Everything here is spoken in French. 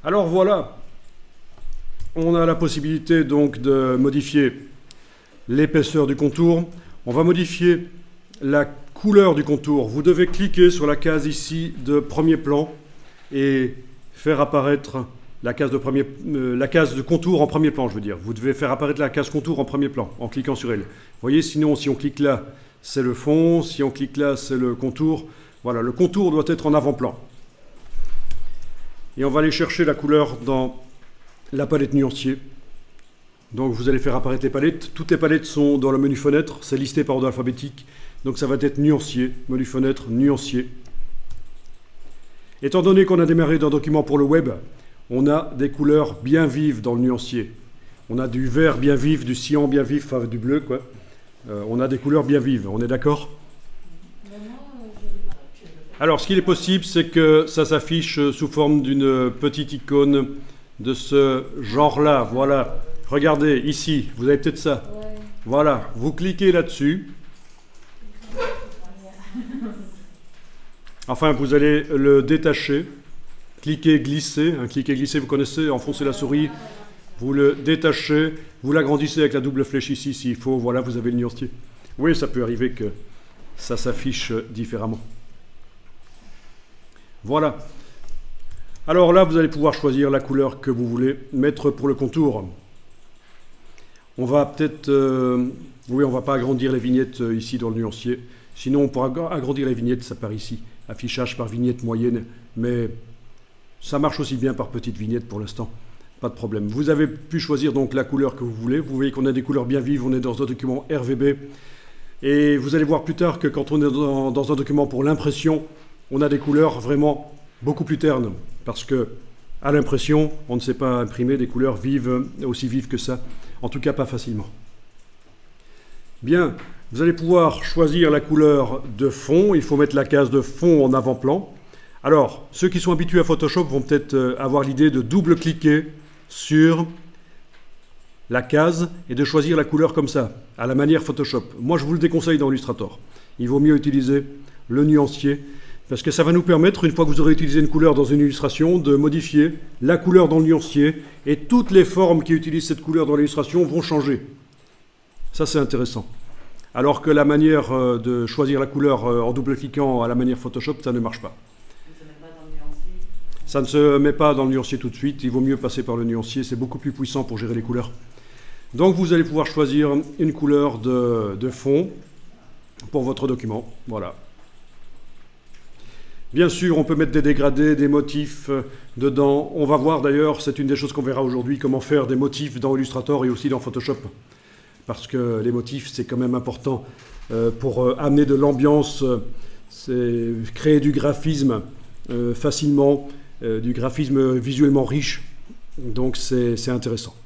Alors voilà, on a la possibilité donc de modifier l'épaisseur du contour. On va modifier la couleur du contour. Vous devez cliquer sur la case ici de premier plan et faire apparaître la case de contour en premier plan, je veux dire. Vous devez faire apparaître la case contour en premier plan en cliquant sur elle. Vous voyez, sinon, si on clique là, c'est le fond. Si on clique là, c'est le contour. Voilà, le contour doit être en avant-plan. Et on va aller chercher la couleur dans la palette nuancier. Donc vous allez faire apparaître les palettes. Toutes les palettes sont dans le menu fenêtre. C'est listé par ordre alphabétique. Donc ça va être nuancier, menu fenêtre, nuancier. Étant donné qu'on a démarré d'un document pour le web, on a des couleurs bien vives dans le nuancier. On a du vert bien vif, du cyan bien vif, enfin du bleu quoi. On a des couleurs bien vives, on est d'accord ? Alors, ce qu'il est possible, c'est que ça s'affiche sous forme d'une petite icône de ce genre-là. Voilà. Regardez, ici, vous avez peut-être ça. Ouais. Voilà. Vous cliquez là-dessus. Enfin, vous allez le détacher. Cliquez, glisser. Cliquez, glisser, vous connaissez, enfoncez la souris. Vous le détachez. Vous l'agrandissez avec la double flèche ici, s'il faut. Voilà, vous avez le nuancier. Oui, ça peut arriver que ça s'affiche différemment. Voilà. Alors là, vous allez pouvoir choisir la couleur que vous voulez mettre pour le contour. On va peut-être... oui, on ne va pas agrandir les vignettes ici dans le nuancier. Sinon, on pourra agrandir les vignettes, ça part ici. Affichage par vignette moyenne. Mais ça marche aussi bien par petite vignette pour l'instant. Pas de problème. Vous avez pu choisir donc la couleur que vous voulez. Vous voyez qu'on a des couleurs bien vives. On est dans un document RVB. Et vous allez voir plus tard que quand on est dans un document pour l'impression, on a des couleurs vraiment beaucoup plus ternes, parce que à l'impression, on ne sait pas imprimer des couleurs vives, aussi vives que ça, en tout cas pas facilement. Bien, vous allez pouvoir choisir la couleur de fond, il faut mettre la case de fond en avant-plan. Alors, ceux qui sont habitués à Photoshop vont peut-être avoir l'idée de double-cliquer sur la case et de choisir la couleur comme ça, à la manière Photoshop. Moi, je vous le déconseille dans Illustrator. Il vaut mieux utiliser le nuancier, parce que ça va nous permettre, une fois que vous aurez utilisé une couleur dans une illustration, de modifier la couleur dans le nuancier, et toutes les formes qui utilisent cette couleur dans l'illustration vont changer. Ça, c'est intéressant. Alors que la manière de choisir la couleur en double-cliquant à la manière Photoshop, ça ne marche pas. Ça ne se met pas dans le nuancier tout de suite, il vaut mieux passer par le nuancier, c'est beaucoup plus puissant pour gérer les couleurs. Donc vous allez pouvoir choisir une couleur de fond pour votre document, voilà. Bien sûr, on peut mettre des dégradés, des motifs dedans. On va voir d'ailleurs, c'est une des choses qu'on verra aujourd'hui, comment faire des motifs dans Illustrator et aussi dans Photoshop. Parce que les motifs, c'est quand même important pour amener de l'ambiance, créer du graphisme facilement, du graphisme visuellement riche. Donc c'est intéressant.